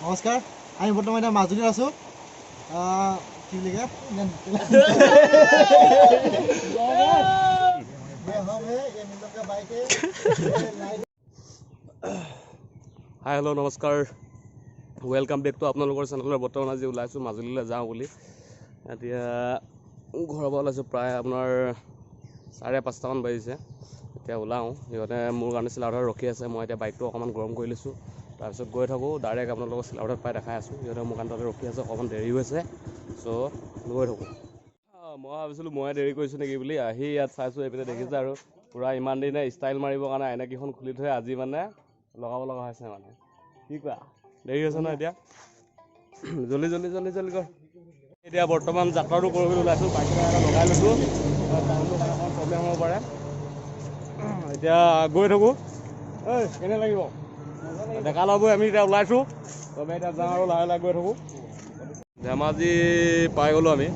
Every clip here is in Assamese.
নমস্কাৰ আমি বৰ্তমান এতিয়া মাজুলীত আছোঁ কি বুলি কয় হাই হেল্ল' নমস্কাৰ ৱেলকাম বেক টু আপোনালোকৰ চেনেলৰ বৰ্তমান আজি ওলাইছোঁ মাজুলীলৈ যাওঁ বুলি এতিয়া ঘৰৰ পৰা ওলাইছোঁ প্ৰায় আপোনাৰ 5:30মান বাজিছে এতিয়া ওলাওঁ সিহঁতে মোৰ কাৰণে চিলাউঠাত ৰখি আছে মই এতিয়া বাইকটো অকণমান গৰম কৰি লৈছোঁ তাৰপিছত গৈ থাকোঁ ডাইৰেক্ট আপোনালোকৰ চিলাউঠাত পাই দেখাই আছোঁ সিহঁতে মোৰ কাৰণে তাতে ৰখি আছে অকণমান দেৰি হৈছে চ' গৈ থাকোঁ মই ভাবিছিলোঁ মই দেৰি কৰিছোঁ নেকি বুলি আহি ইয়াত চাইছোঁ এইপিনে দেখিছে আৰু পূৰা ইমান দিনে ষ্টাইল মাৰিবৰ কাৰণে আইনাকেইখন খুলি থৈ আজি মানে লগাব লগা হৈছে মানে কি কোৱা দেৰি হৈছে ন এতিয়া জল্দি কৰ এতিয়া বৰ্তমান যাত্ৰাটো কৰিবলৈ ওলাইছোঁ বাইকটা লগাই লৈছোঁ প্ৰব্লেম হ'ব পাৰে এতিয়া গৈ থাকোঁ ঐ কেনে লাগিব ডেকা ল'ৰাবোৰ আমি এতিয়া ওলাইছোঁ চবে এতিয়া যাওঁ আৰু লাহে লাহে গৈ থাকোঁ ধেমাজি পাই গ'লোঁ আমি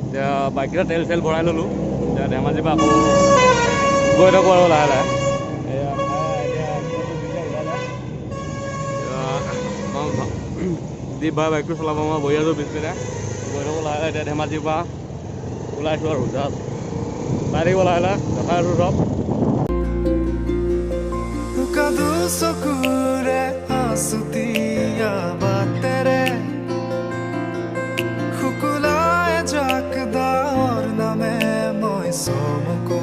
এতিয়া বাইককেইটা তেল চেল ভৰাই ল'লোঁ এতিয়া ধেমাজিৰ পৰা আকৌ গৈ থাকোঁ আৰু লাহে লাহে দীপ ভাই বাইকটো চলাব মই বহি আছোঁ পিছপিনে গৈ থাকোঁ লাহে লাহে এতিয়া ধেমাজিৰ পৰা ওলাইছোঁ আৰু জাষ্ট চাই থাকিব লাহে লাহে দেখাই আছোঁ চব চকুৰে হাঁচুতীয়া বাটেৰে শুকুলাই জাক দাৱৰ নামে মই চমকো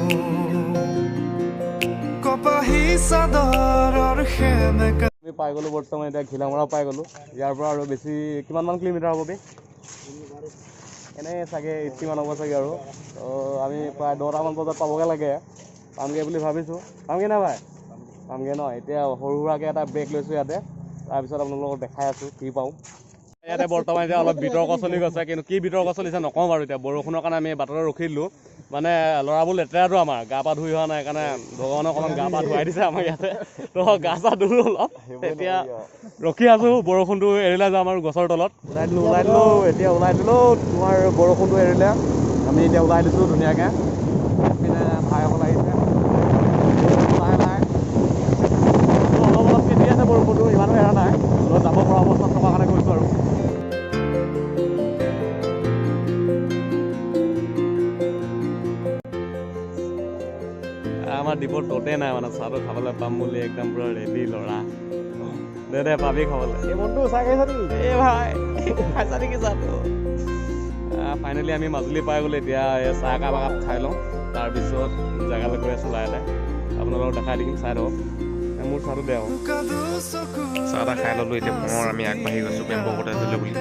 কপাহী চাদৰৰ সেমেকা আমি পাই গ'লোঁ বৰ্তমান এতিয়া ঘিলামৰা পাই গ'লোঁ ইয়াৰ পৰা আৰু বেছি কিমানমান কিলোমিটাৰ হ'ব বি এনেই চাগে 80 মান হ'ব চাগে আৰু আমি প্ৰায় 10টামান বজাত পাবগৈ লাগে পামগৈ বুলি ভাবিছোঁ পামগৈ না ভাই পামগৈ ন এতিয়া সৰু সুৰাকৈ এটা ব্ৰেক লৈছোঁ ইয়াতে তাৰপিছত আপোনালোকক দেখাই আছোঁ কি পাওঁ ইয়াতে বৰ্তমান এতিয়া অলপ বিতৰ্ক চলি গৈছে কিন্তু কি বিতৰ্ক চলিছে নকওঁ বাৰু এতিয়া বৰষুণৰ কাৰণে আমি বাটতে ৰখি দিলোঁ মানে ল'ৰাবোৰ লেতেৰাটো আমাৰ গা পা ধুই হোৱা নাই সেইকাৰণে ভগৱানে অকণমান গা পা ধুৱাই দিছে আমাৰ ইয়াতে তো গা চা ধুলোঁ অলপ এতিয়া ৰখি আছোঁ বৰষুণটো এৰিলে যাম আৰু গছৰ তলত ওলাই দিলোঁ এতিয়া ওলাই দিলোঁ তোমাৰ বৰষুণটো এৰিলে আমি এতিয়া ওলাই দিছোঁ ধুনীয়াকৈ পিনে ভাইসকল আহিছে লাহে লাহে অলপ অলপ খেতি আছে বৰষুণটো ইমানো এৰা নাই অলপ যাব পৰা অৱস্থাত থকাৰ কাৰণে কৈছোঁ আৰু আমাৰ দ্বীপৰ ততে নাই মানে চাহটো খাবলৈ পাম বুলি একদম পুৰা ৰেডি ল'ৰা দে পাবি খাবলৈ এই মনটো চাহ খাইছা নেকি এই ভাই খাইছা নেকি চাহটো ফাইনেলি আমি মাজুলী পাই গ'লোঁ এতিয়া এই চাহ একাপ খাই লওঁ তাৰপিছত জেগালৈ গৈ আছোঁ লাহে লাহে আপোনালোকক দেখাই দিম চাই থাকক মোৰ চাহটো বেয়া চাহ এটা খাই ল'লোঁ এতিয়া পুনৰ আমি আগবাঢ়ি গৈছোঁ বেম্বো কটেজলৈ বুলি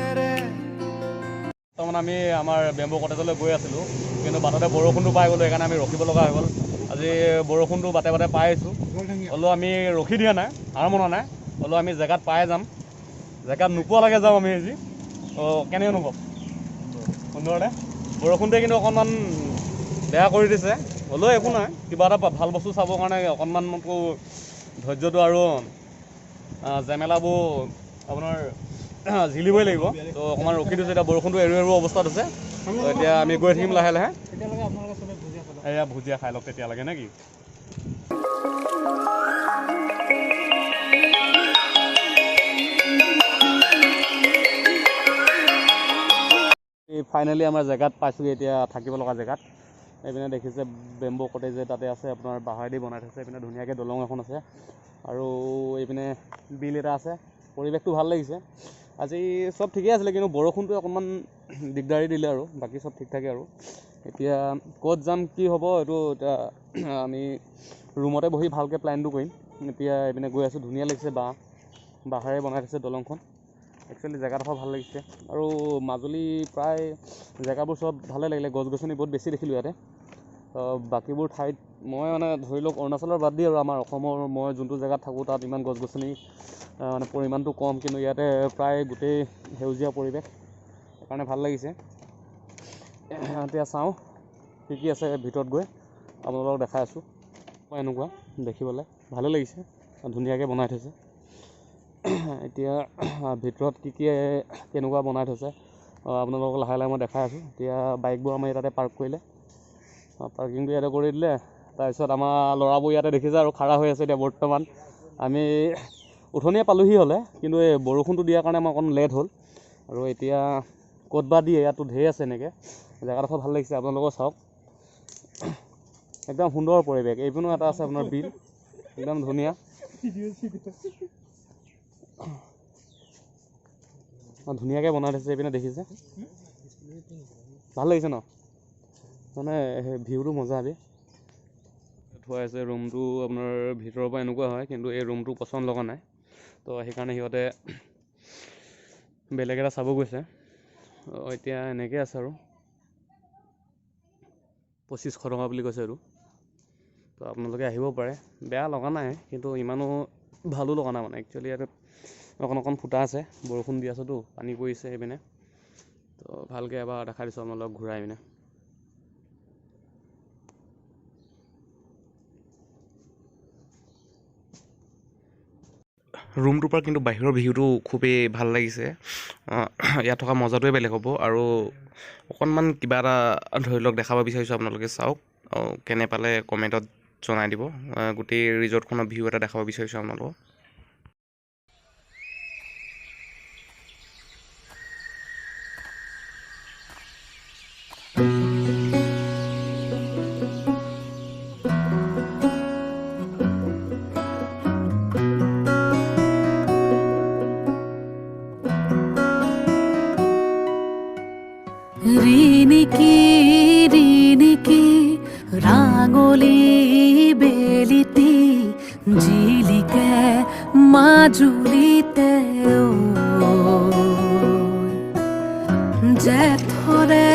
বৰ্তমান আমি আমাৰ বেম্বো কটেজলৈ গৈ আছিলোঁ কিন্তু বাটতে বৰষুণটো পাই গ'লোঁ সেইকাৰণে আমি ৰখিব লগা হৈ গ'ল আজি বৰষুণটো বাটে বাটে পাই আছোঁ হ'লেও আমি ৰখি দিয়া নাই হাৰ মনা নাই হ'লেও আমি জেগাত পাই যাম জেগাত নোপোৱালৈকে যাম আমি আজি কেনে অনুভৱ সুন্দৰতে বৰষুণটোৱে কিন্তু অকণমান বেয়া কৰি দিছে হ'লেও একো নাই কিবা এটা ভাল বস্তু চাবৰ কাৰণে অকণমান মোকো ধৈৰ্যটো আৰু জেমেলাবোৰ আপোনাৰ ঝিলিবই লাগিব তো অকণমান ৰখি দিছোঁ এতিয়া বৰষুণটো এৰু অৱস্থাত আছে তো এতিয়া আমি গৈ থাকিম লাহে লাহে এয়া ভুজিয়া খাই লওক তেতিয়ালৈকে নে কি ফাইনেলি আমাৰ জেগাত পাইছোঁগৈ এতিয়া থাকিব লগা জেগাত এইপিনে দেখিছে বেম্বো কটেজ যে তাতে আছে আপোনাৰ বাঁহেদি বনাই থৈছে এইপিনে ধুনীয়াকৈ দলং এখন আছে আৰু এইপিনে বিল এটা আছে পৰিৱেশটো ভাল লাগিছে আজি চব ঠিকেই আছিলে কিন্তু বৰষুণটোৱে অকণমান দিগদাৰী দিলে আৰু বাকী চব ঠিক থাকে আৰু এতিয়া ক'ত যাম কি হ'ব এইটো এতিয়া আমি ৰুমতে বহি ভালকৈ প্লেনটো কৰিম এতিয়া এইপিনে গৈ আছোঁ ধুনীয়া লাগিছে বাঁহেৰে বনাই থৈছে দলংখন একচুৱেলি জেগাডোখৰ ভাল লাগিছে আৰু মাজুলী প্ৰায় জেগাবোৰ চব ভালে লাগিলে গছ গছনি বহুত বেছি দেখিলোঁ ইয়াতে বাকীবোৰ ঠাইত মই মানে ধৰি লওক অৰুণাচলৰ বাদ দি আৰু আমাৰ অসমৰ মই যোনটো জেগাত থাকোঁ তাত ইমান গছ গছনি মানে পৰিমাণটো কম কিন্তু ইয়াতে প্ৰায় গোটেই সেউজীয়া পৰিৱেশ সেইকাৰণে ভাল লাগিছে এতিয়া চাওঁ কি আছে ভিতৰত গৈ আপোনালোকক দেখাই আছোঁ এনেকুৱা দেখিবলৈ ভালে লাগিছে ধুনীয়াকৈ বনাই থৈছে এতিয়া ভিতৰত কি কেনেকুৱা বনাই থৈছে আপোনালোকক লাহে লাহে মই দেখাই আছোঁ এতিয়া বাইকবোৰ আমাৰ ইয়াতে পাৰ্ক কৰিলে পাৰ্কিংটো ইয়াতে কৰি দিলে তাৰপিছত আমাৰ ল'ৰাবোৰ ইয়াতে দেখিছে আৰু খাৰা হৈ আছে এতিয়া বৰ্তমান আমি উঠনিয়ে পালোহি হ'লে, কিন্তু এই বৰষুণটো দিয়াৰ কাৰণে মই অকণ লেট হ'ল। আৰু এতিয়া ক'ত বা দিয়ে, ইয়াতো ঢেৰ আছে এনেকৈ। জেগাডোখৰ ভাল লাগিছে, আপোনালোকৰ চাওক, একদম সুন্দৰ পৰিৱেশ। এইপিনেও এটা আছে আপোনাৰ বিল, একদম ধুনীয়া। ধুনীয়াকৈ বনাই থৈছে, এইপিনে দেখিছে, ভাল লাগিছে ন, মানে ভিউটো মজা দেই। থোৱা আছে ৰুমটো আপোনাৰ ভিতৰৰ পৰা এনেকুৱা হয়, কিন্তু এই ৰুমটো পচন্দ লগা নাই, তো সেইকাৰণে সিহঁতে বেলেগ এটা চাব গৈছে। এতিয়া এনেকৈ আছে আৰু 2500 টকা বুলি কৈছে এইটো। তো আপোনালোকে আহিব পাৰে, বেয়া লগা নাই, কিন্তু ইমানো ভালো লগা নাই মানে। একচুৱেলি ইয়াত অকণ অকণ ফুটা আছে, বৰষুণ দি আছেতো, পানী পৰিছে সেইপিনে। তো ভালকৈ এবাৰ দেখাই দিছোঁ আপোনালোকক ঘূৰাই পিনে। ৰুমটোৰ পৰা কিন্তু বাহিৰৰ ভিউটো খুবেই ভাল লাগিছে। ইয়াত থকা মজাটোৱে বেলেগ হ'ব। আৰু অকণমান কিবা এটা ধৰি লওক দেখাব বিচাৰিছোঁ, আপোনালোকে চাওক, কেনে পালে কমেণ্টত জনাই দিব। গোটেই ৰিজৰ্টখনৰ ভিউ এটা দেখাব বিচাৰিছোঁ আপোনালোকক। ৰিণিকি ৰাঙলী বেলিটি জিলিকে মাজুলীতে জেঠৰে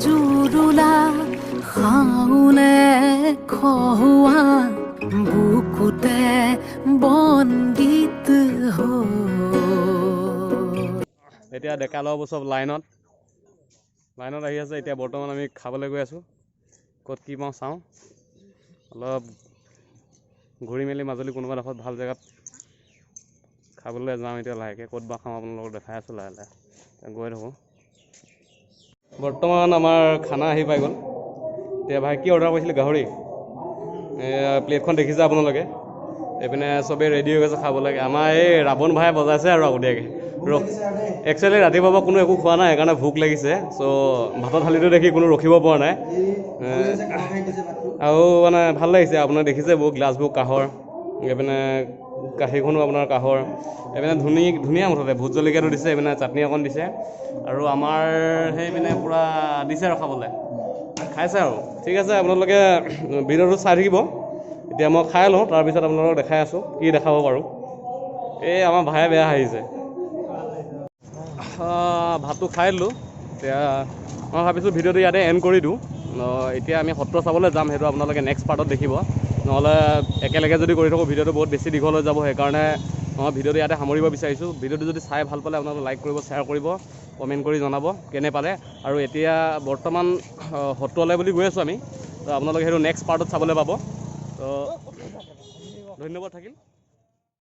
জুৰুলা শাওনে খহুৱা বুকুতে বনগীত এতিয়া ডেকা ল'ৰাবোৰ চব লাইনত আহি আছে। এতিয়া বৰ্তমান আমি খাবলৈ গৈ আছোঁ, ক'ত কি পাওঁ চাওঁ, অলপ ঘূৰি মেলি মাজুলী কোনোবা এডোখৰত ভাল জেগাত খাবলৈ যাওঁ। এতিয়া লাহেকৈ ক'ত বা খাওঁ আপোনালোকক দেখাই আছোঁ, লাহে লাহে গৈ থাকোঁ। বৰ্তমান আমাৰ খানা আহি পাই গ'ল। এতিয়া ভাই কি অৰ্ডাৰ কৰিছিলে? গাহৰি। প্লেটখন দেখিছে আপোনালোকে, এইপিনে চবেই ৰেডি হৈ গৈছে খাবলৈ। আমাৰ এই ৰাৱণ ভাই বজাইছে আৰু আগতীয়াকৈ। একচুৱেলি ৰাতিপুৱাৰ পৰা কোনো একো খোৱা নাই, সেইকাৰণে ভোক লাগিছে। চ' ভাতৰ থালিটো দেখি কোনো ৰখিব পৰা নাই। আৰু মানে ভাল লাগিছে, আপোনাৰ দেখিছে বহু গ্লাছবোৰ কাঁহৰ, এইপিনে কাঁহীখনো আপোনাৰ কাঁহৰ, এইপিনে ধুনীয়া মুঠতে ভোট জলকীয়াটো দিছে, এইপিনে চাটনি অকণ দিছে, আৰু আমাৰ সেইপিনে পূৰা দিছে আৰু খাবলৈ, খাইছে আৰু। ঠিক আছে, আপোনালোকে ভিডিঅ'টো চাই থাকিব। এতিয়া মই খাই লওঁ, তাৰপিছত আপোনালোকক দেখাই আছোঁ কি দেখাব পাৰোঁ। এই আমাৰ ভায়ে বেয়া হাঁহিছে। ভাতটো খাই দিলোঁ। এতিয়া মই ভাবিছোঁ ভিডিঅ'টো ইয়াতে এণ্ড কৰি দিওঁ। এতিয়া আমি সত্ৰ চাবলৈ যাম, সেইটো আপোনালোকে নেক্সট পাৰ্টত দেখিব। নহ'লে একেলগে যদি কৰি থাকোঁ ভিডিঅ'টো বহুত বেছি দীঘল হৈ যাব, সেইকাৰণে মই ভিডিঅ'টো ইয়াতে সামৰিব বিচাৰিছোঁ। ভিডিঅ'টো যদি চাই ভাল পালে আপোনালোকে লাইক কৰিব, শ্বেয়াৰ কৰিব, কমেণ্ট কৰি জনাব কেনে পালে। আৰু এতিয়া বৰ্তমান সত্ৰলৈ বুলি গৈ আছোঁ আমি, তো আপোনালোকে সেইটো নেক্সট পাৰ্টত চাবলৈ পাব। তো ধন্যবাদ থাকিল।